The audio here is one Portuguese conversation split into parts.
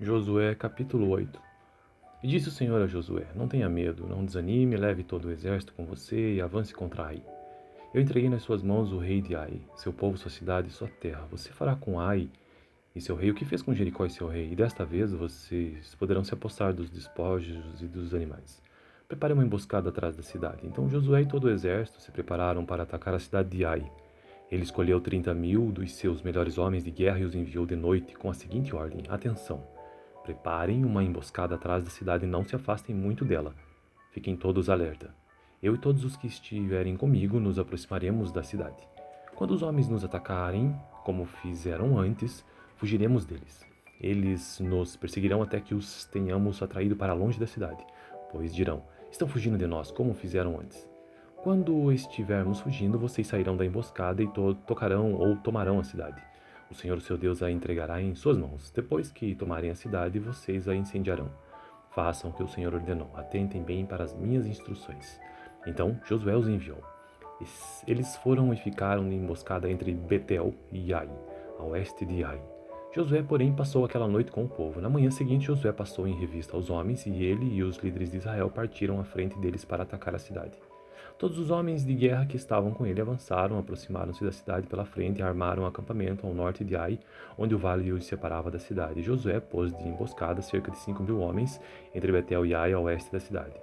Josué capítulo 8. E disse o Senhor a Josué: Não tenha medo, não desanime, leve todo o exército com você e avance contra Ai. Eu entreguei nas suas mãos o rei de Ai, seu povo, sua cidade e sua terra. Você fará com Ai e seu rei o que fez com Jericó e seu rei, e desta vez vocês poderão se apossar dos despojos e dos animais. Prepare uma emboscada atrás da cidade. Então Josué e todo o exército se prepararam para atacar a cidade de Ai. Ele escolheu 30.000 dos seus melhores homens de guerra e os enviou de noite com a seguinte ordem: Atenção! Preparem uma emboscada atrás da cidade e não se afastem muito dela. Fiquem todos alerta. Eu e todos os que estiverem comigo nos aproximaremos da cidade. Quando os homens nos atacarem, como fizeram antes, fugiremos deles. Eles nos perseguirão até que os tenhamos atraído para longe da cidade, pois dirão: Estão fugindo de nós, como fizeram antes. Quando estivermos fugindo, vocês sairão da emboscada e tocarão ou tomarão a cidade. O Senhor, seu Deus, a entregará em suas mãos. Depois que tomarem a cidade, vocês a incendiarão. Façam o que o Senhor ordenou. Atentem bem para as minhas instruções. Então Josué os enviou. Eles foram e ficaram em emboscada entre Betel e Ai, a oeste de Ai. Josué, porém, passou aquela noite com o povo. Na manhã seguinte, Josué passou em revista aos homens, e ele e os líderes de Israel partiram à frente deles para atacar a cidade. Todos os homens de guerra que estavam com ele avançaram, aproximaram-se da cidade pela frente e armaram um acampamento ao norte de Ai, onde o vale os separava da cidade. Josué pôs de emboscada cerca de 5.000 homens entre Betel e Ai, a oeste da cidade.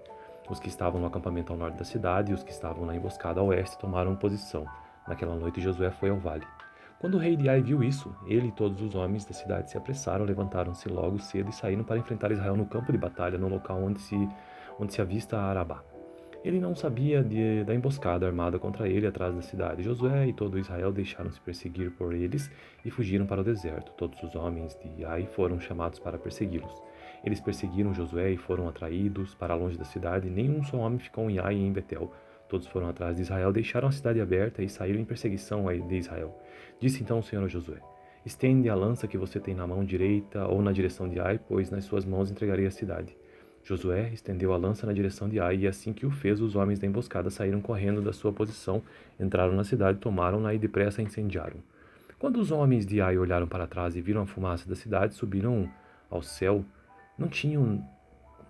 Os que estavam no acampamento ao norte da cidade e os que estavam na emboscada a oeste tomaram posição. Naquela noite Josué foi ao vale. Quando o rei de Ai viu isso, ele e todos os homens da cidade se apressaram, levantaram-se logo cedo e saíram para enfrentar Israel no campo de batalha, no local onde se avista Arabá. Ele não sabia da emboscada armada contra ele atrás da cidade. Josué e todo Israel deixaram-se perseguir por eles e fugiram para o deserto. Todos os homens de Ai foram chamados para persegui-los. Eles perseguiram Josué e foram atraídos para longe da cidade. Nenhum só homem ficou em Ai e em Betel. Todos foram atrás de Israel, deixaram a cidade aberta e saíram em perseguição de Israel. Disse então o Senhor a Josué: Estende a lança que você tem na mão direita ou na direção de Ai, pois nas suas mãos entregarei a cidade. Josué estendeu a lança na direção de Ai, e assim que o fez, os homens da emboscada saíram correndo da sua posição, entraram na cidade, tomaram-na e depressa a incendiaram. Quando os homens de Ai olharam para trás e viram a fumaça da cidade, subiram ao céu. Não tinham,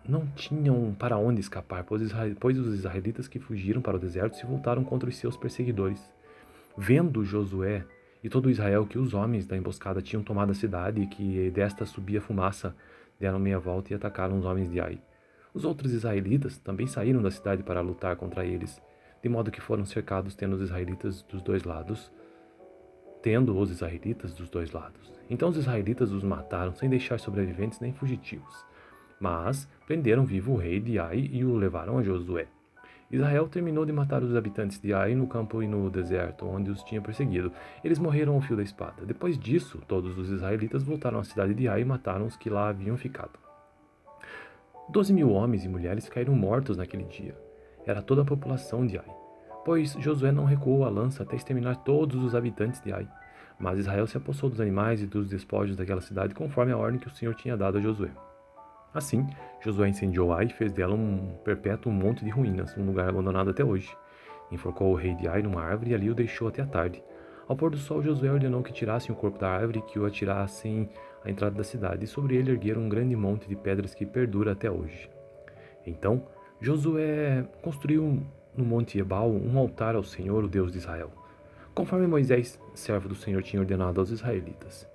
não tinham para onde escapar, pois os israelitas que fugiram para o deserto se voltaram contra os seus perseguidores. Vendo Josué e todo Israel que os homens da emboscada tinham tomado a cidade e que desta subia fumaça, deram meia volta e atacaram os homens de Ai. Os outros israelitas também saíram da cidade para lutar contra eles, de modo que foram cercados tendo os israelitas dos dois lados. Então os israelitas os mataram sem deixar sobreviventes nem fugitivos. Mas prenderam vivo o rei de Ai e o levaram a Josué. Israel terminou de matar os habitantes de Ai no campo e no deserto, onde os tinha perseguido. Eles morreram ao fio da espada. Depois disso, todos os israelitas voltaram à cidade de Ai e mataram os que lá haviam ficado. 12.000 homens e mulheres caíram mortos naquele dia. Era toda a população de Ai. Pois Josué não recuou a lança até exterminar todos os habitantes de Ai. Mas Israel se apossou dos animais e dos despojos daquela cidade conforme a ordem que o Senhor tinha dado a Josué. Assim, Josué incendiou Ai e fez dela um perpétuo monte de ruínas, um lugar abandonado até hoje. Enforcou o rei de Ai numa árvore e ali o deixou até a tarde. Ao pôr do sol, Josué ordenou que tirassem o corpo da árvore e que o atirassem à entrada da cidade, e sobre ele ergueram um grande monte de pedras que perdura até hoje. Então, Josué construiu no monte Ebal um altar ao Senhor, o Deus de Israel, conforme Moisés, servo do Senhor, tinha ordenado aos israelitas.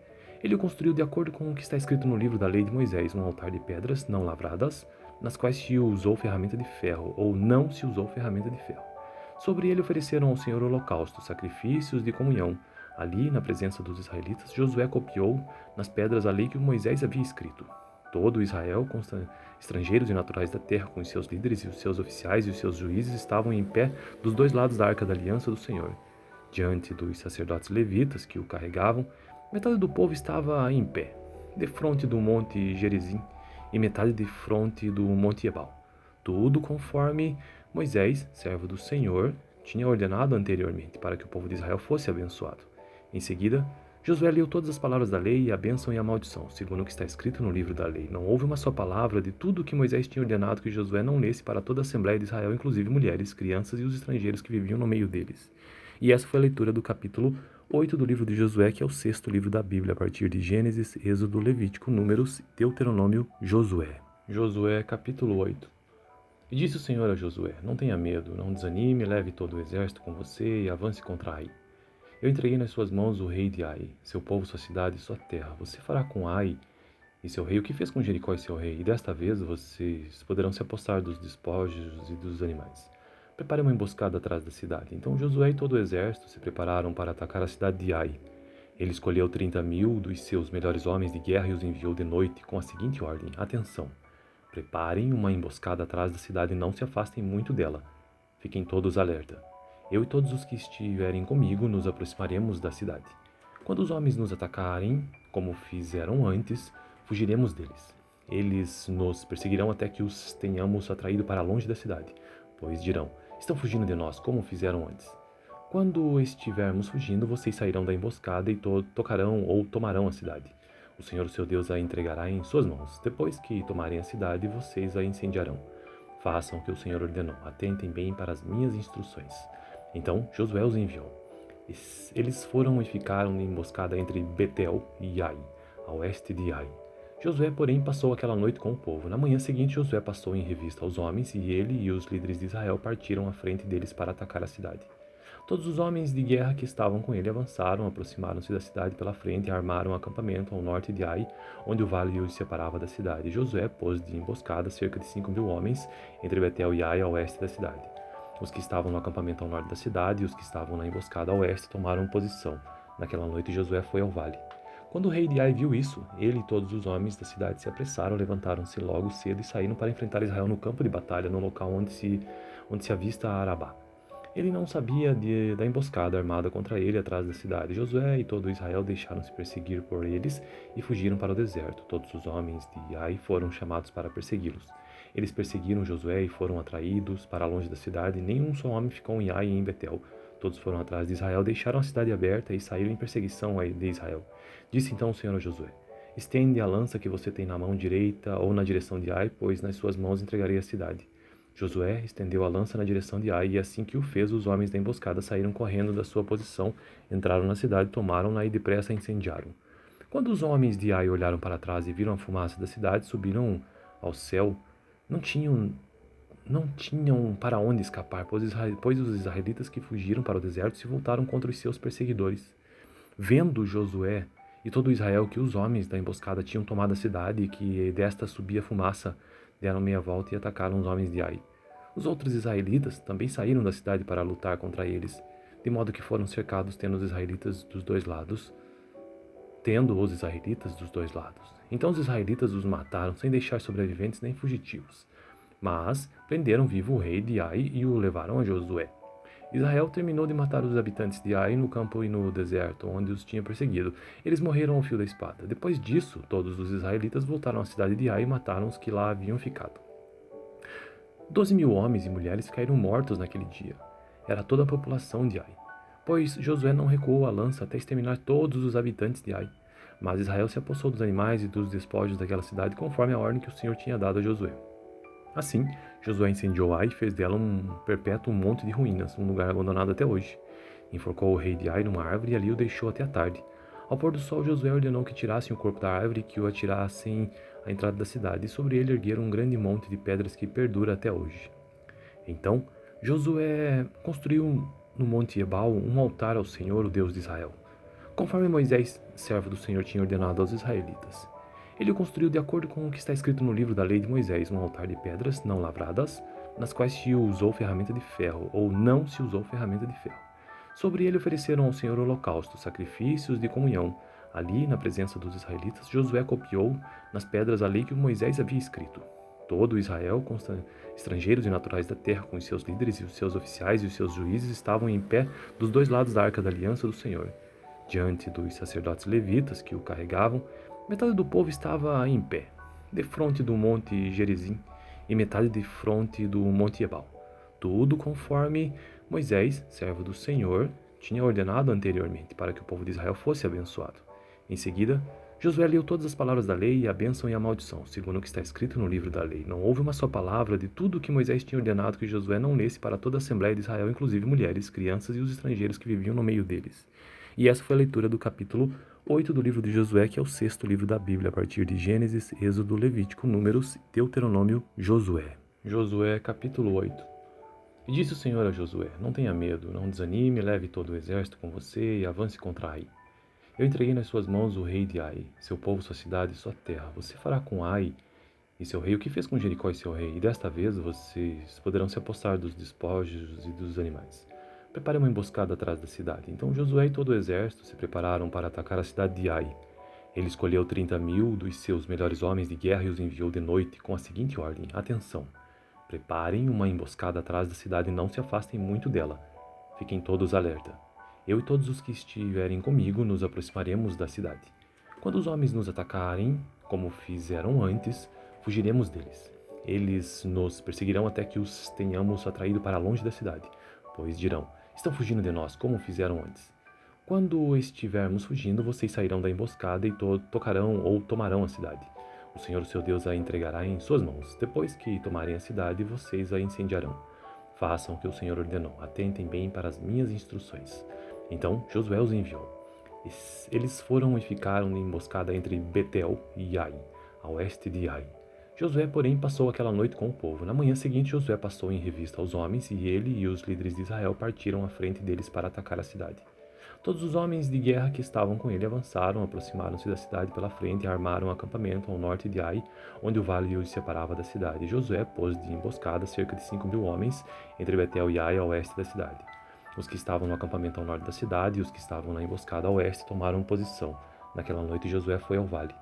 Ele o construiu de acordo com o que está escrito no livro da lei de Moisés, um altar de pedras não lavradas, nas quais se usou ferramenta de ferro, ou não se usou ferramenta de ferro. Sobre ele ofereceram ao Senhor holocaustos, sacrifícios de comunhão. Ali, na presença dos israelitas, Josué copiou nas pedras a lei que Moisés havia escrito. Todo Israel, estrangeiros e naturais da terra, com os seus líderes e os seus oficiais e os seus juízes, estavam em pé dos dois lados da arca da aliança do Senhor. Diante dos sacerdotes levitas que o carregavam, metade do povo estava em pé, defronte do monte Gerizim, e metade defronte do monte Ebal. Tudo conforme Moisés, servo do Senhor, tinha ordenado anteriormente, para que o povo de Israel fosse abençoado. Em seguida, Josué leu todas as palavras da lei, a bênção e a maldição, segundo o que está escrito no livro da lei. Não houve uma só palavra de tudo o que Moisés tinha ordenado que Josué não lesse para toda a Assembleia de Israel, inclusive mulheres, crianças e os estrangeiros que viviam no meio deles. E essa foi a leitura do capítulo 8 do livro de Josué, que é o sexto livro da Bíblia, a partir de Gênesis, Êxodo, Levítico, Números, Deuteronômio, Josué. Josué, capítulo 8. E disse o Senhor a Josué: Não tenha medo, não desanime, leve todo o exército com você e avance contra Ai. Eu entreguei nas suas mãos o rei de Ai, seu povo, sua cidade e sua terra. Você fará com Ai e seu rei o que fez com Jericó e seu rei, e desta vez vocês poderão se apossar dos despojos e dos animais. Prepare uma emboscada atrás da cidade. Então Josué e todo o exército se prepararam para atacar a cidade de Ai. Ele escolheu 30.000 dos seus melhores homens de guerra e os enviou de noite com a seguinte ordem: Atenção! Preparem uma emboscada atrás da cidade e não se afastem muito dela. Fiquem todos alerta. Eu e todos os que estiverem comigo nos aproximaremos da cidade. Quando os homens nos atacarem, como fizeram antes, fugiremos deles. Eles nos perseguirão até que os tenhamos atraído para longe da cidade, pois dirão: estão fugindo de nós, como fizeram antes. Quando estivermos fugindo, vocês sairão da emboscada e tocarão ou tomarão a cidade. O Senhor, seu Deus, a entregará em suas mãos. Depois que tomarem a cidade, vocês a incendiarão. Façam o que o Senhor ordenou. Atentem bem para as minhas instruções. Então Josué os enviou. Eles foram e ficaram em emboscada entre Betel e Ai, a oeste de Ai. Josué, porém, passou aquela noite com o povo. Na manhã seguinte, Josué passou em revista aos homens, e ele e os líderes de Israel partiram à frente deles para atacar a cidade. Todos os homens de guerra que estavam com ele avançaram, aproximaram-se da cidade pela frente e armaram um acampamento ao norte de Ai, onde o vale os separava da cidade. Josué pôs de emboscada cerca de 5.000 homens entre Betel e Ai, a oeste da cidade. Os que estavam no acampamento ao norte da cidade e os que estavam na emboscada a oeste tomaram posição. Naquela noite Josué foi ao vale. Quando o rei de Ai viu isso, ele e todos os homens da cidade se apressaram, levantaram-se logo cedo e saíram para enfrentar Israel no campo de batalha, no local onde se avista a Arabá. Ele não sabia da emboscada armada contra ele atrás da cidade. Josué e todo Israel deixaram-se perseguir por eles e fugiram para o deserto. Todos os homens de Ai foram chamados para persegui-los. Eles perseguiram Josué e foram atraídos para longe da cidade. Nenhum só homem ficou em Ai e em Betel. Todos foram atrás de Israel, deixaram a cidade aberta e saíram em perseguição de Israel. Disse então o Senhor a Josué: Estende a lança que você tem na mão direita ou na direção de Ai, pois nas suas mãos entregarei a cidade. Josué estendeu a lança na direção de Ai, e assim que o fez, os homens da emboscada saíram correndo da sua posição, entraram na cidade, tomaram-na e depressa a incendiaram. Quando os homens de Ai olharam para trás e viram a fumaça da cidade, subiram ao céu. Não tinham para onde escapar, pois os israelitas que fugiram para o deserto se voltaram contra os seus perseguidores. Vendo Josué e todo Israel que os homens da emboscada tinham tomado a cidade e que desta subia fumaça, deram meia volta e atacaram os homens de Ai. Os outros israelitas também saíram da cidade para lutar contra eles, de modo que foram cercados tendo os israelitas dos dois lados. Então os israelitas os mataram sem deixar sobreviventes nem fugitivos. Mas prenderam vivo o rei de Ai e o levaram a Josué. Israel terminou de matar os habitantes de Ai no campo e no deserto, onde os tinha perseguido. Eles morreram ao fio da espada. Depois disso, todos os israelitas voltaram à cidade de Ai e mataram os que lá haviam ficado. 12.000 homens e mulheres caíram mortos naquele dia. Era toda a população de Ai. Pois Josué não recuou a lança até exterminar todos os habitantes de Ai. Mas Israel se apossou dos animais e dos despojos daquela cidade, conforme a ordem que o Senhor tinha dado a Josué. Assim, Josué incendiou Ai e fez dela um perpétuo monte de ruínas, um lugar abandonado até hoje. Enforcou o rei de Ai numa árvore e ali o deixou até a tarde. Ao pôr do sol, Josué ordenou que tirassem o corpo da árvore e que o atirassem à entrada da cidade, e sobre ele ergueram um grande monte de pedras que perdura até hoje. Então, Josué construiu no monte Ebal um altar ao Senhor, o Deus de Israel, conforme Moisés, servo do Senhor, tinha ordenado aos israelitas. Ele o construiu de acordo com o que está escrito no livro da lei de Moisés, um altar de pedras não lavradas, nas quais se usou ferramenta de ferro, ou não se usou ferramenta de ferro. Sobre ele ofereceram ao Senhor holocaustos, sacrifícios de comunhão. Ali, na presença dos israelitas, Josué copiou nas pedras a lei que Moisés havia escrito. Todo Israel, estrangeiros e naturais da terra, com os seus líderes e os seus oficiais e os seus juízes, estavam em pé dos dois lados da arca da aliança do Senhor. Diante dos sacerdotes levitas que o carregavam, metade do povo estava em pé, defronte do monte Gerizim, e metade defronte do monte Ebal. Tudo conforme Moisés, servo do Senhor, tinha ordenado anteriormente, para que o povo de Israel fosse abençoado. Em seguida, Josué leu todas as palavras da lei, a bênção e a maldição, segundo o que está escrito no livro da lei. Não houve uma só palavra de tudo o que Moisés tinha ordenado que Josué não lesse para toda a Assembleia de Israel, inclusive mulheres, crianças e os estrangeiros que viviam no meio deles. E essa foi a leitura do capítulo 8 do livro de Josué, que é o sexto livro da Bíblia, a partir de Gênesis, Êxodo, Levítico, Números, Deuteronômio, Josué. Josué, capítulo 8. E disse o Senhor a Josué: Não tenha medo, não desanime, leve todo o exército com você e avance contra Ai. Eu entreguei nas suas mãos o rei de Ai, seu povo, sua cidade e sua terra. Você fará com Ai e seu rei o que fez com Jericó e seu rei, e desta vez vocês poderão se apossar dos despojos e dos animais. Prepare uma emboscada atrás da cidade. Então Josué e todo o exército se prepararam para atacar a cidade de Ai. Ele escolheu 30.000 dos seus melhores homens de guerra e os enviou de noite com a seguinte ordem: Atenção! Preparem uma emboscada atrás da cidade e não se afastem muito dela. Fiquem todos alerta. Eu e todos os que estiverem comigo nos aproximaremos da cidade. Quando os homens nos atacarem, como fizeram antes, fugiremos deles. Eles nos perseguirão até que os tenhamos atraído para longe da cidade, pois dirão: Estão fugindo de nós, como fizeram antes. Quando estivermos fugindo, vocês sairão da emboscada e tocarão ou tomarão a cidade. O Senhor, seu Deus, a entregará em suas mãos. Depois que tomarem a cidade, vocês a incendiarão. Façam o que o Senhor ordenou. Atentem bem para as minhas instruções. Então Josué os enviou. Eles foram e ficaram em emboscada entre Betel e Ai, a oeste de Ai. Josué, porém, passou aquela noite com o povo. Na manhã seguinte, Josué passou em revista aos homens, e ele e os líderes de Israel partiram à frente deles para atacar a cidade. Todos os homens de guerra que estavam com ele avançaram, aproximaram-se da cidade pela frente e armaram um acampamento ao norte de Ai, onde o vale os separava da cidade. Josué pôs de emboscada cerca de 5.000 homens entre Betel e Ai, a oeste da cidade. Os que estavam no acampamento ao norte da cidade e os que estavam na emboscada a oeste tomaram posição. Naquela noite Josué foi ao vale.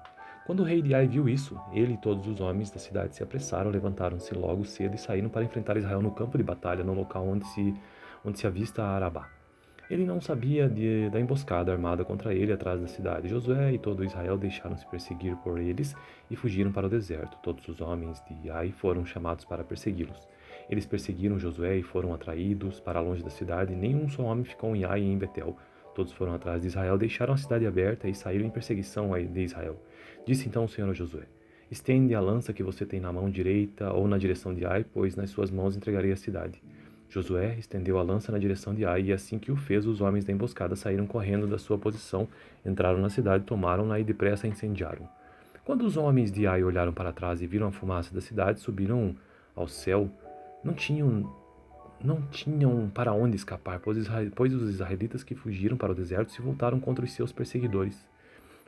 Quando o rei de Ai viu isso, ele e todos os homens da cidade se apressaram, levantaram-se logo cedo e saíram para enfrentar Israel no campo de batalha, no local onde se avista a Arabá. Ele não sabia da emboscada armada contra ele atrás da cidade. Josué e todo Israel deixaram-se perseguir por eles e fugiram para o deserto. Todos os homens de Ai foram chamados para persegui-los. Eles perseguiram Josué e foram atraídos para longe da cidade. Nenhum só homem ficou em Ai e em Betel. Todos foram atrás de Israel, deixaram a cidade aberta e saíram em perseguição de Israel. Disse então o Senhor a Josué: Estende a lança que você tem na mão direita ou na direção de Ai, pois nas suas mãos entregarei a cidade. Josué estendeu a lança na direção de Ai, e assim que o fez, os homens da emboscada saíram correndo da sua posição, entraram na cidade, tomaram-na e depressa a incendiaram. Quando os homens de Ai olharam para trás e viram a fumaça da cidade, subiram ao céu. Não tinham para onde escapar, pois os israelitas que fugiram para o deserto se voltaram contra os seus perseguidores.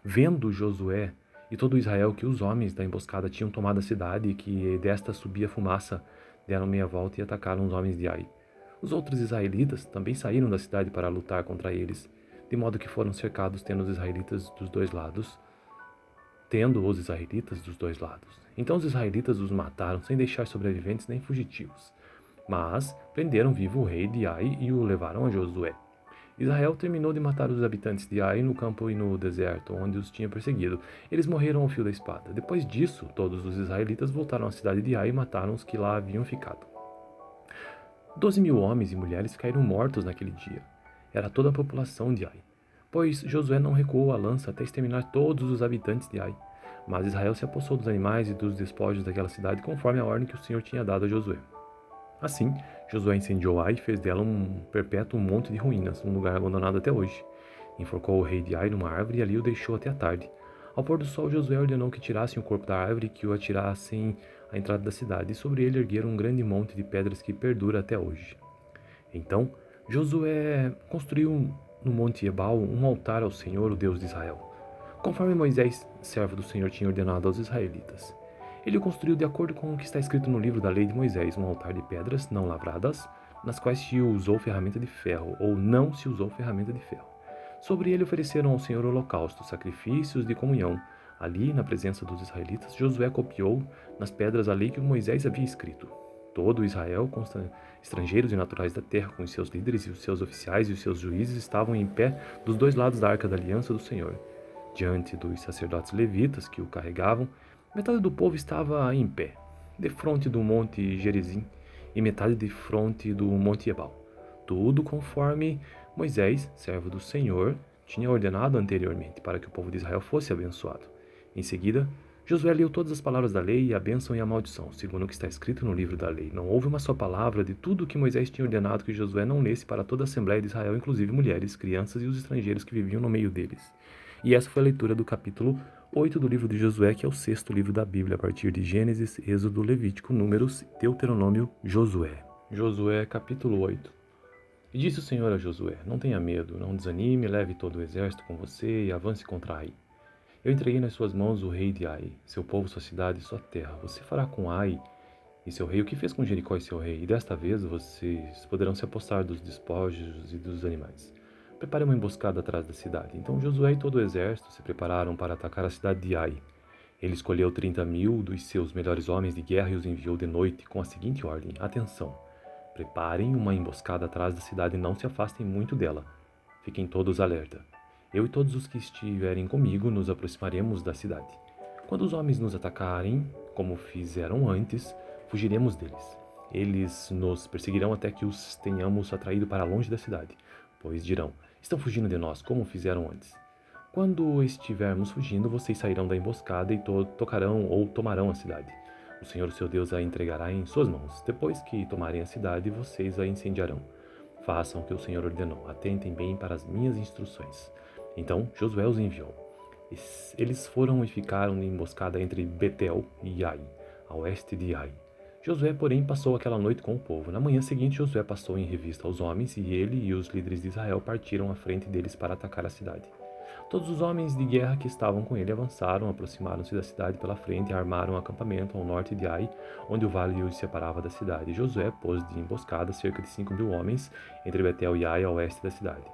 Vendo Josué e todo Israel que os homens da emboscada tinham tomado a cidade e que desta subia fumaça, deram meia volta e atacaram os homens de Ai. Os outros israelitas também saíram da cidade para lutar contra eles, de modo que foram cercados tendo os israelitas dos dois lados. Então os israelitas os mataram sem deixar sobreviventes nem fugitivos. Mas prenderam vivo o rei de Ai e o levaram a Josué. Israel terminou de matar os habitantes de Ai no campo e no deserto, onde os tinha perseguido. Eles morreram ao fio da espada. Depois disso, todos os israelitas voltaram à cidade de Ai e mataram os que lá haviam ficado. 12.000 homens e mulheres caíram mortos naquele dia. Era toda a população de Ai. Pois Josué não recuou a lança até exterminar todos os habitantes de Ai. Mas Israel se apossou dos animais e dos despojos daquela cidade, conforme a ordem que o Senhor tinha dado a Josué. Assim, Josué incendiou Ai e fez dela um perpétuo monte de ruínas, um lugar abandonado até hoje. Enforcou o rei de Ai numa árvore e ali o deixou até a tarde. Ao pôr do sol, Josué ordenou que tirassem o corpo da árvore e que o atirassem à entrada da cidade, e sobre ele ergueram um grande monte de pedras que perdura até hoje. Então, Josué construiu no monte Ebal um altar ao Senhor, o Deus de Israel, conforme Moisés, servo do Senhor, tinha ordenado aos israelitas. Ele o construiu de acordo com o que está escrito no livro da lei de Moisés, um altar de pedras não lavradas, nas quais se usou ferramenta de ferro, ou não se usou ferramenta de ferro. Sobre ele ofereceram ao Senhor holocaustos, sacrifícios de comunhão. Ali, na presença dos israelitas, Josué copiou nas pedras a lei que Moisés havia escrito. Todo Israel, estrangeiros e naturais da terra, com os seus líderes e os seus oficiais e os seus juízes, estavam em pé dos dois lados da arca da aliança do Senhor. Diante dos sacerdotes levitas que o carregavam, metade do povo estava em pé, defronte do monte Gerizim, e metade defronte do monte Ebal. Tudo conforme Moisés, servo do Senhor, tinha ordenado anteriormente, para que o povo de Israel fosse abençoado. Em seguida, Josué leu todas as palavras da lei, a bênção e a maldição, segundo o que está escrito no livro da lei. Não houve uma só palavra de tudo o que Moisés tinha ordenado que Josué não lesse para toda a Assembleia de Israel, inclusive mulheres, crianças e os estrangeiros que viviam no meio deles. E essa foi a leitura do capítulo 8 do livro de Josué, que é o sexto livro da Bíblia, a partir de Gênesis, Êxodo, Levítico, Números, Deuteronômio, Josué. Josué, capítulo 8. E disse o Senhor a Josué: Não tenha medo, não desanime, leve todo o exército com você e avance contra Ai. Eu entreguei nas suas mãos o rei de Ai, seu povo, sua cidade e sua terra. Você fará com Ai e seu rei o que fez com Jericó e seu rei, e desta vez vocês poderão se apossar dos despojos e dos animais. Prepare uma emboscada atrás da cidade. Então Josué e todo o exército se prepararam para atacar a cidade de Ai. Ele escolheu 30.000 dos seus melhores homens de guerra e os enviou de noite com a seguinte ordem: Atenção! Preparem uma emboscada atrás da cidade e não se afastem muito dela. Fiquem todos alerta. Eu e todos os que estiverem comigo nos aproximaremos da cidade. Quando os homens nos atacarem, como fizeram antes, fugiremos deles. Eles nos perseguirão até que os tenhamos atraído para longe da cidade, pois dirão: estão fugindo de nós, como fizeram antes. Quando estivermos fugindo, vocês sairão da emboscada e tocarão ou tomarão a cidade. O Senhor, seu Deus, a entregará em suas mãos. Depois que tomarem a cidade, vocês a incendiarão. Façam o que o Senhor ordenou. Atentem bem para as minhas instruções. Então Josué os enviou. Eles foram e ficaram em emboscada entre Betel e Ai, a oeste de Ai. Josué, porém, passou aquela noite com o povo. Na manhã seguinte, Josué passou em revista aos homens, e ele e os líderes de Israel partiram à frente deles para atacar a cidade. Todos os homens de guerra que estavam com ele avançaram, aproximaram-se da cidade pela frente e armaram um acampamento ao norte de Ai, onde o vale os separava da cidade. Josué pôs de emboscada cerca de 5.000 homens entre Betel e Ai, a oeste da cidade.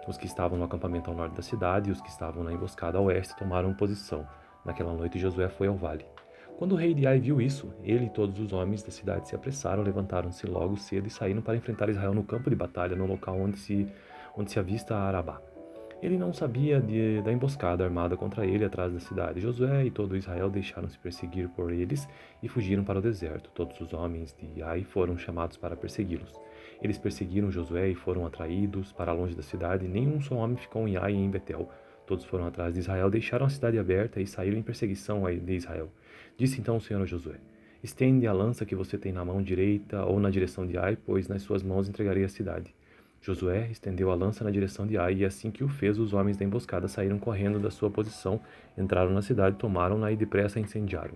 Os que estavam no acampamento ao norte da cidade e os que estavam na emboscada a oeste tomaram posição. Naquela noite Josué foi ao vale. Quando o rei de Ai viu isso, ele e todos os homens da cidade se apressaram, levantaram-se logo cedo e saíram para enfrentar Israel no campo de batalha, no local onde se avista Arabá. Ele não sabia da emboscada armada contra ele atrás da cidade. Josué e todo Israel deixaram-se perseguir por eles e fugiram para o deserto. Todos os homens de Ai foram chamados para persegui-los. Eles perseguiram Josué e foram atraídos para longe da cidade. Nenhum só homem ficou em Ai e em Betel. Todos foram atrás de Israel, deixaram a cidade aberta e saíram em perseguição de Israel. Disse então o Senhor a Josué: Estende a lança que você tem na mão direita ou na direção de Ai, pois nas suas mãos entregarei a cidade. Josué estendeu a lança na direção de Ai, e assim que o fez, os homens da emboscada saíram correndo da sua posição, entraram na cidade, tomaram-na e depressa a incendiaram.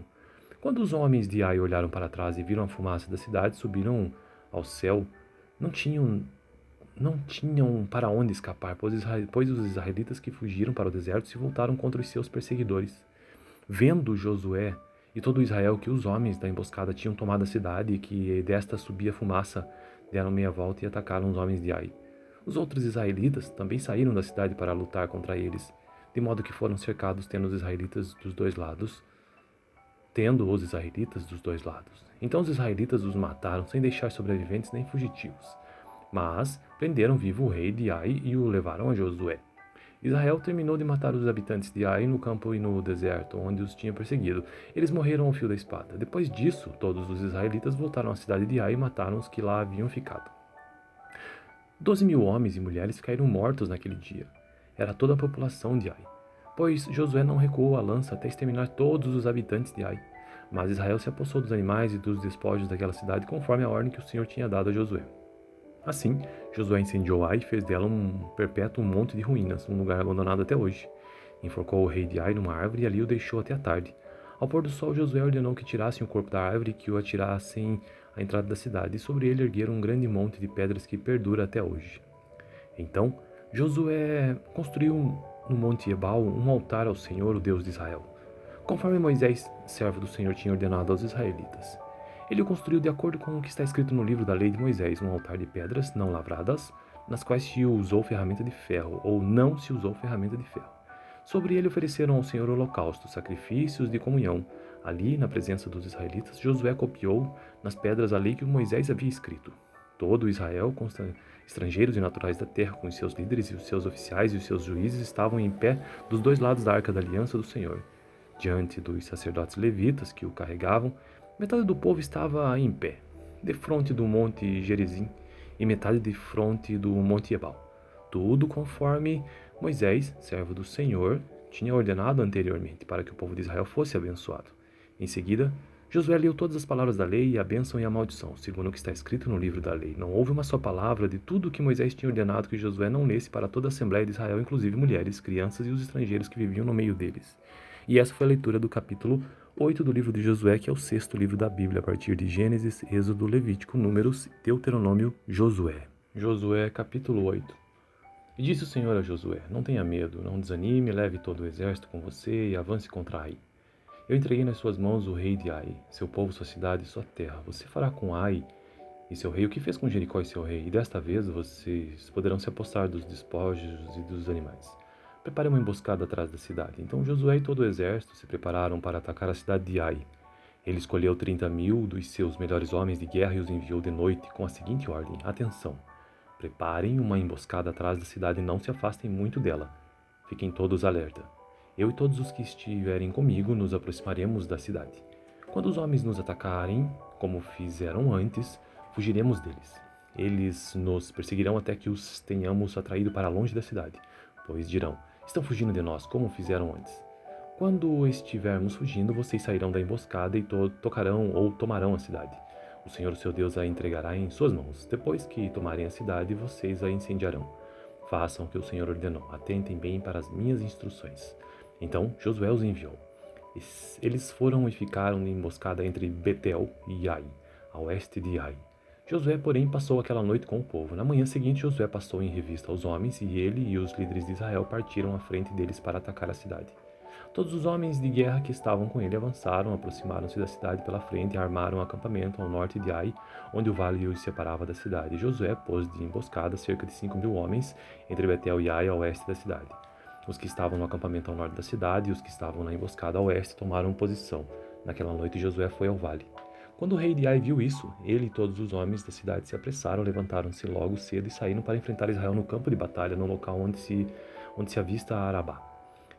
Quando os homens de Ai olharam para trás e viram a fumaça da cidade, subiram ao céu. Não tinham para onde escapar, pois os israelitas que fugiram para o deserto se voltaram contra os seus perseguidores. Vendo Josué e todo Israel que os homens da emboscada tinham tomado a cidade e que desta subia fumaça, deram meia volta e atacaram os homens de Ai. Os outros israelitas também saíram da cidade para lutar contra eles, de modo que foram cercados tendo os israelitas dos dois lados. Então os israelitas os mataram sem deixar sobreviventes nem fugitivos. Mas prenderam vivo o rei de Ai e o levaram a Josué. Israel terminou de matar os habitantes de Ai no campo e no deserto, onde os tinha perseguido. Eles morreram ao fio da espada. Depois disso, todos os israelitas voltaram à cidade de Ai e mataram os que lá haviam ficado. 12.000 homens e mulheres caíram mortos naquele dia. Era toda a população de Ai. Pois Josué não recuou a lança até exterminar todos os habitantes de Ai. Mas Israel se apossou dos animais e dos despojos daquela cidade, conforme a ordem que o Senhor tinha dado a Josué. Assim, Josué incendiou Ai e fez dela um perpétuo monte de ruínas, um lugar abandonado até hoje. Enforcou o rei de Ai numa árvore e ali o deixou até a tarde. Ao pôr do sol, Josué ordenou que tirassem o corpo da árvore e que o atirassem à entrada da cidade, e sobre ele ergueram um grande monte de pedras que perdura até hoje. Então, Josué construiu no Monte Ebal um altar ao Senhor, o Deus de Israel, conforme Moisés, servo do Senhor, tinha ordenado aos israelitas. Ele o construiu de acordo com o que está escrito no livro da lei de Moisés, um altar de pedras não lavradas, nas quais se usou ferramenta de ferro, ou não se usou ferramenta de ferro. Sobre ele ofereceram ao Senhor holocaustos, sacrifícios de comunhão. Ali, na presença dos israelitas, Josué copiou nas pedras a lei que Moisés havia escrito. Todo Israel, estrangeiros e naturais da terra, com os seus líderes e os seus oficiais e os seus juízes, estavam em pé dos dois lados da arca da aliança do Senhor. Diante dos sacerdotes levitas que o carregavam, metade do povo estava em pé, defronte do monte Gerizim, e metade defronte do monte Ebal. Tudo conforme Moisés, servo do Senhor, tinha ordenado anteriormente para que o povo de Israel fosse abençoado. Em seguida, Josué leu todas as palavras da lei e a bênção e a maldição, segundo o que está escrito no livro da lei. Não houve uma só palavra de tudo o que Moisés tinha ordenado que Josué não lesse para toda a Assembleia de Israel, inclusive mulheres, crianças e os estrangeiros que viviam no meio deles. E essa foi a leitura do capítulo 8 do livro de Josué, que é o sexto livro da Bíblia, a partir de Gênesis, Êxodo, Levítico, Números, Deuteronômio, Josué. Josué, capítulo 8. E disse o Senhor a Josué: Não tenha medo, não desanime, leve todo o exército com você e avance contra Ai. Eu entreguei nas suas mãos o rei de Ai, seu povo, sua cidade e sua terra. Você fará com Ai e seu rei o que fez com Jericó e seu rei, e desta vez vocês poderão se apossar dos despojos e dos animais. Prepare uma emboscada atrás da cidade. Então Josué e todo o exército se prepararam para atacar a cidade de Ai. Ele escolheu 30.000 dos seus melhores homens de guerra e os enviou de noite com a seguinte ordem: Atenção! Preparem uma emboscada atrás da cidade e não se afastem muito dela. Fiquem todos alerta. Eu e todos os que estiverem comigo nos aproximaremos da cidade. Quando os homens nos atacarem, como fizeram antes, fugiremos deles. Eles nos perseguirão até que os tenhamos atraído para longe da cidade, pois dirão: Estão fugindo de nós, como fizeram antes. Quando estivermos fugindo, vocês sairão da emboscada e tocarão ou tomarão a cidade. O Senhor, seu Deus, a entregará em suas mãos. Depois que tomarem a cidade, vocês a incendiarão. Façam o que o Senhor ordenou. Atentem bem para as minhas instruções. Então Josué os enviou. Eles foram e ficaram em emboscada entre Betel e Ai, a oeste de Ai. Josué, porém, passou aquela noite com o povo. Na manhã seguinte, Josué passou em revista aos homens, e ele e os líderes de Israel partiram à frente deles para atacar a cidade. Todos os homens de guerra que estavam com ele avançaram, aproximaram-se da cidade pela frente e armaram um acampamento ao norte de Ai, onde o vale os separava da cidade. Josué pôs de emboscada cerca de 5.000 homens entre Betel e Ai, a oeste da cidade. Os que estavam no acampamento ao norte da cidade e os que estavam na emboscada a oeste tomaram posição. Naquela noite Josué foi ao vale. Quando o rei de Ai viu isso, ele e todos os homens da cidade se apressaram, levantaram-se logo cedo e saíram para enfrentar Israel no campo de batalha, no local onde se avista Arabá.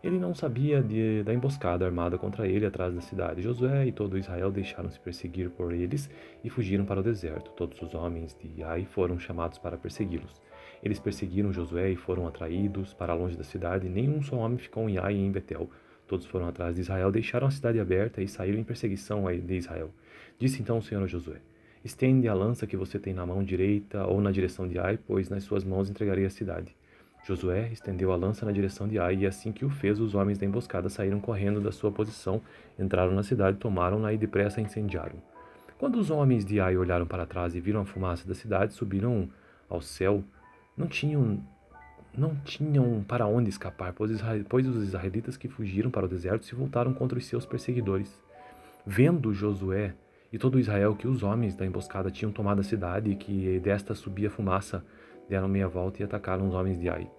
Ele não sabia da emboscada armada contra ele atrás da cidade. Josué e todo Israel deixaram-se perseguir por eles e fugiram para o deserto. Todos os homens de Ai foram chamados para persegui-los. Eles perseguiram Josué e foram atraídos para longe da cidade. Nenhum só homem ficou em Ai e em Betel. Todos foram atrás de Israel, deixaram a cidade aberta e saíram em perseguição de Israel. Disse então o Senhor a Josué: Estende a lança que você tem na mão direita ou na direção de Ai, pois nas suas mãos entregarei a cidade. Josué estendeu a lança na direção de Ai, e assim que o fez, os homens da emboscada saíram correndo da sua posição, entraram na cidade, tomaram-na e depressa a incendiaram. Quando os homens de Ai olharam para trás e viram a fumaça da cidade, subiram ao céu. Não tinham para onde escapar, pois os israelitas que fugiram para o deserto se voltaram contra os seus perseguidores. Vendo Josué e todo Israel que os homens da emboscada tinham tomado a cidade e que desta subia fumaça, deram meia volta e atacaram os homens de Ai.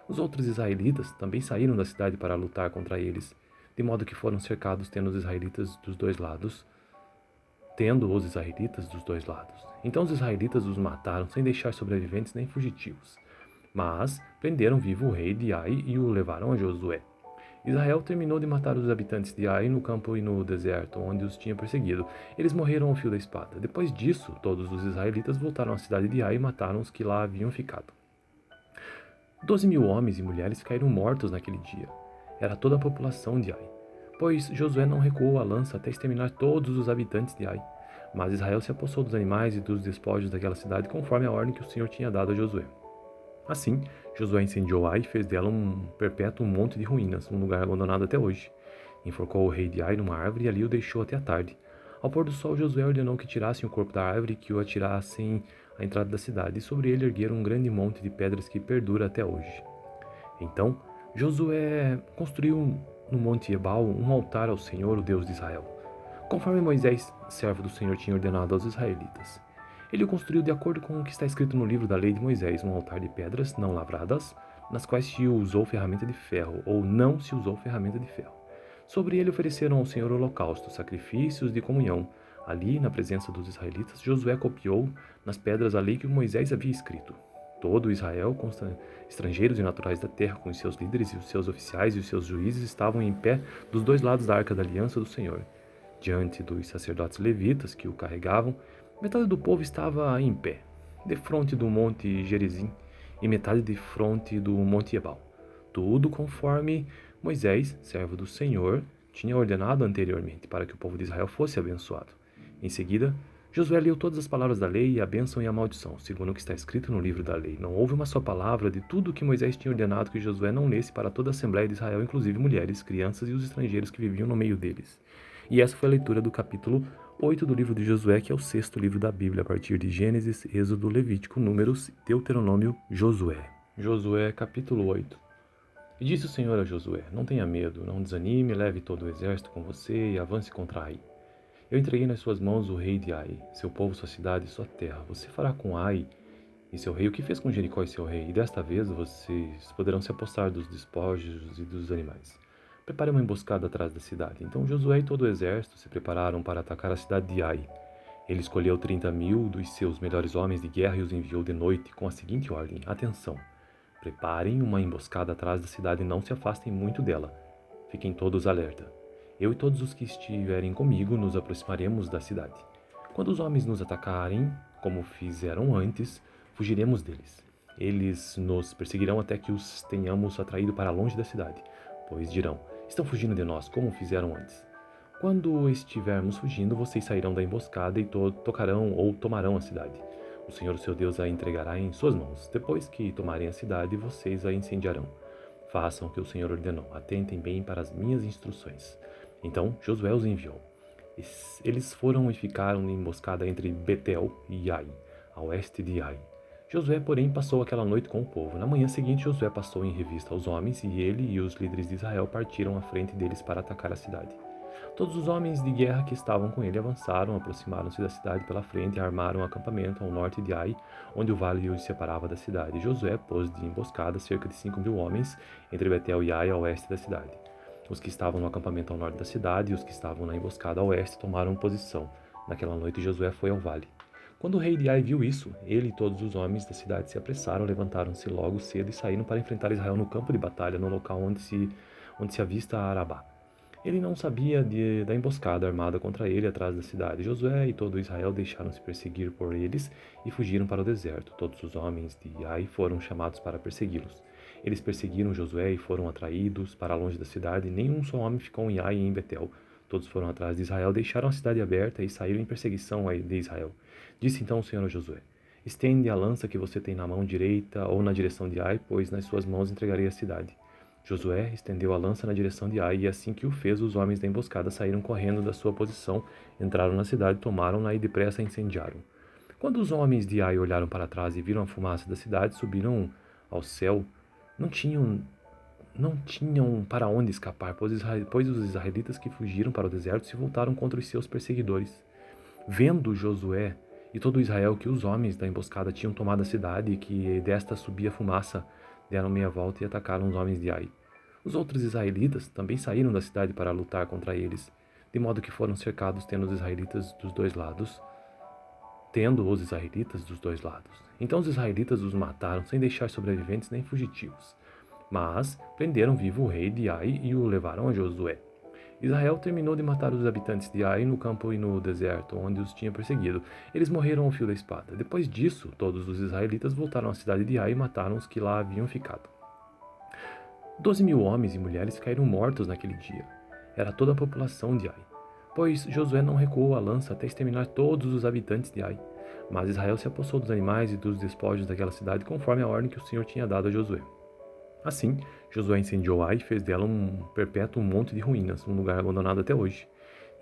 Os outros israelitas também saíram da cidade para lutar contra eles, de modo que foram cercados tendo os israelitas dos dois lados. Então os israelitas os mataram sem deixar sobreviventes nem fugitivos. Mas prenderam vivo o rei de Ai e o levaram a Josué. Israel terminou de matar os habitantes de Ai no campo e no deserto, onde os tinha perseguido. Eles morreram ao fio da espada. Depois disso, todos os israelitas voltaram à cidade de Ai e mataram os que lá haviam ficado. 12.000 homens e mulheres caíram mortos naquele dia. Era toda a população de Ai, pois Josué não recuou a lança até exterminar todos os habitantes de Ai. Mas Israel se apossou dos animais e dos despojos daquela cidade, conforme a ordem que o Senhor tinha dado a Josué. Assim, Josué incendiou Ai e fez dela um perpétuo monte de ruínas, um lugar abandonado até hoje. Enforcou o rei de Ai numa árvore e ali o deixou até a tarde. Ao pôr do sol, Josué ordenou que tirassem o corpo da árvore e que o atirassem à entrada da cidade, e sobre ele ergueram um grande monte de pedras que perdura até hoje. Então, Josué construiu no monte Ebal um altar ao Senhor, o Deus de Israel, conforme Moisés, servo do Senhor, tinha ordenado aos israelitas. Ele o construiu de acordo com o que está escrito no livro da lei de Moisés, um altar de pedras não lavradas, nas quais se usou ferramenta de ferro, ou não se usou ferramenta de ferro. Sobre ele ofereceram ao Senhor holocaustos, sacrifícios de comunhão. Ali, na presença dos israelitas, Josué copiou nas pedras a lei que Moisés havia escrito. Todo Israel, estrangeiros e naturais da terra, com os seus líderes e os seus oficiais e os seus juízes, estavam em pé dos dois lados da arca da aliança do Senhor. Diante dos sacerdotes levitas que o carregavam, metade do povo estava em pé, defronte do monte Gerizim, e metade defronte do monte Ebal. Tudo conforme Moisés, servo do Senhor, tinha ordenado anteriormente para que o povo de Israel fosse abençoado. Em seguida, Josué leu todas as palavras da lei, a bênção e a maldição, segundo o que está escrito no livro da lei. Não houve uma só palavra de tudo o que Moisés tinha ordenado que Josué não lesse para toda a Assembleia de Israel, inclusive mulheres, crianças e os estrangeiros que viviam no meio deles. E essa foi a leitura do capítulo 8 do livro de Josué, que é o sexto livro da Bíblia, a partir de Gênesis, Êxodo, Levítico, Números, Deuteronômio, Josué. Josué, capítulo 8. E disse o Senhor a Josué: Não tenha medo, não desanime, leve todo o exército com você e avance contra Ai. Eu entreguei nas suas mãos o rei de Ai, seu povo, sua cidade e sua terra. Você fará com Ai e seu rei o que fez com Jericó e seu rei, e desta vez vocês poderão se apossar dos despojos e dos animais. Prepare uma emboscada atrás da cidade. Então Josué e todo o exército se prepararam para atacar a cidade de Ai. Ele escolheu 30.000 dos seus melhores homens de guerra e os enviou de noite com a seguinte ordem: Atenção! Preparem uma emboscada atrás da cidade e não se afastem muito dela. Fiquem todos alerta. Eu e todos os que estiverem comigo nos aproximaremos da cidade. Quando os homens nos atacarem, como fizeram antes, fugiremos deles. Eles nos perseguirão até que os tenhamos atraído para longe da cidade, pois dirão: Estão fugindo de nós, como fizeram antes. Quando estivermos fugindo, vocês sairão da emboscada e tocarão ou tomarão a cidade. O Senhor, seu Deus, a entregará em suas mãos. Depois que tomarem a cidade, vocês a incendiarão. Façam o que o Senhor ordenou. Atentem bem para as minhas instruções. Então Josué os enviou. Eles foram e ficaram em emboscada entre Betel e Ai, a oeste de Ai. Josué, porém, passou aquela noite com o povo. Na manhã seguinte, Josué passou em revista aos homens, e ele e os líderes de Israel partiram à frente deles para atacar a cidade. Todos os homens de guerra que estavam com ele avançaram, aproximaram-se da cidade pela frente e armaram um acampamento ao norte de Ai, onde o vale os separava da cidade. Josué pôs de emboscada cerca de 5.000 homens entre Betel e Ai, a oeste da cidade. Os que estavam no acampamento ao norte da cidade e os que estavam na emboscada a oeste tomaram posição. Naquela noite Josué foi ao vale. Quando o rei de Ai viu isso, ele e todos os homens da cidade se apressaram, levantaram-se logo cedo e saíram para enfrentar Israel no campo de batalha, no local onde se avista Arabá. Ele não sabia da emboscada armada contra ele atrás da cidade. Josué e todo Israel deixaram-se perseguir por eles e fugiram para o deserto. Todos os homens de Ai foram chamados para persegui-los. Eles perseguiram Josué e foram atraídos para longe da cidade. Nenhum só homem ficou em Ai e em Betel. Todos foram atrás de Israel, deixaram a cidade aberta e saíram em perseguição de Israel. Disse então o Senhor a Josué: Estende a lança que você tem na mão direita ou na direção de Ai, pois nas suas mãos entregarei a cidade. Josué estendeu a lança na direção de Ai, e assim que o fez, os homens da emboscada saíram correndo da sua posição, entraram na cidade, tomaram-na e depressa a incendiaram. Quando os homens de Ai olharam para trás e viram a fumaça da cidade, subiram ao céu. Não tinham para onde escapar, pois os israelitas que fugiram para o deserto se voltaram contra os seus perseguidores. Vendo Josué e todo Israel que os homens da emboscada tinham tomado a cidade e que desta subia fumaça, deram meia volta e atacaram os homens de Ai. Os outros israelitas também saíram da cidade para lutar contra eles, de modo que foram cercados tendo os israelitas dos dois lados. Então os israelitas os mataram sem deixar sobreviventes nem fugitivos. Mas prenderam vivo o rei de Ai e o levaram a Josué. Israel terminou de matar os habitantes de Ai no campo e no deserto, onde os tinha perseguido. Eles morreram ao fio da espada. Depois disso, todos os israelitas voltaram à cidade de Ai e mataram os que lá haviam ficado. 12.000 homens e mulheres caíram mortos naquele dia. Era toda a população de Ai. Pois Josué não recuou a lança até exterminar todos os habitantes de Ai. Mas Israel se apossou dos animais e dos despojos daquela cidade, conforme a ordem que o Senhor tinha dado a Josué. Assim, Josué incendiou Ai e fez dela um perpétuo monte de ruínas, um lugar abandonado até hoje.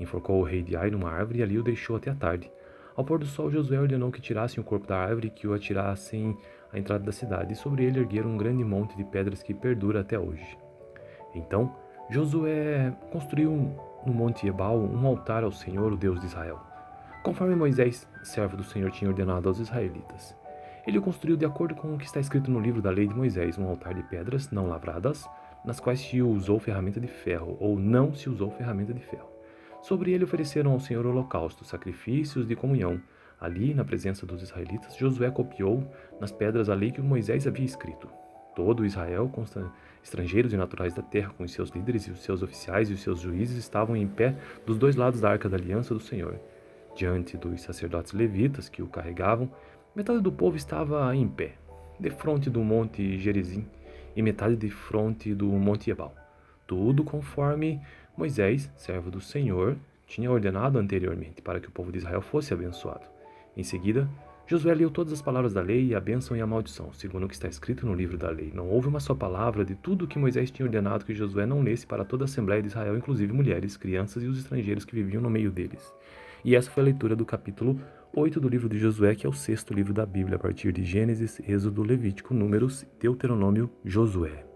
Enforcou o rei de Ai numa árvore e ali o deixou até a tarde. Ao pôr do sol, Josué ordenou que tirassem o corpo da árvore e que o atirassem à entrada da cidade, e sobre ele ergueram um grande monte de pedras que perdura até hoje. Então, Josué construiu no monte Ebal um altar ao Senhor, o Deus de Israel, conforme Moisés, servo do Senhor, tinha ordenado aos israelitas. Ele o construiu de acordo com o que está escrito no livro da lei de Moisés, um altar de pedras não lavradas, nas quais se usou ferramenta de ferro, ou não se usou ferramenta de ferro. Sobre ele ofereceram ao Senhor holocaustos, sacrifícios de comunhão. Ali, na presença dos israelitas, Josué copiou nas pedras a lei que Moisés havia escrito. Todo Israel, estrangeiros e naturais da terra, com os seus líderes e os seus oficiais e os seus juízes, estavam em pé dos dois lados da arca da aliança do Senhor. Diante dos sacerdotes levitas que o carregavam, metade do povo estava em pé, defronte do monte Gerizim, e metade defronte do monte Ebal. tudo conforme Moisés, servo do Senhor, tinha ordenado anteriormente para que o povo de Israel fosse abençoado. Em seguida, Josué leu todas as palavras da lei e a bênção e a maldição, segundo o que está escrito no livro da lei. Não houve uma só palavra de tudo o que Moisés tinha ordenado que Josué não lesse para toda a Assembleia de Israel, inclusive mulheres, crianças e os estrangeiros que viviam no meio deles. E essa foi a leitura do capítulo 8 do livro de Josué, que é o sexto livro da Bíblia, a partir de Gênesis, Êxodo, Levítico, Números, Deuteronômio, Josué.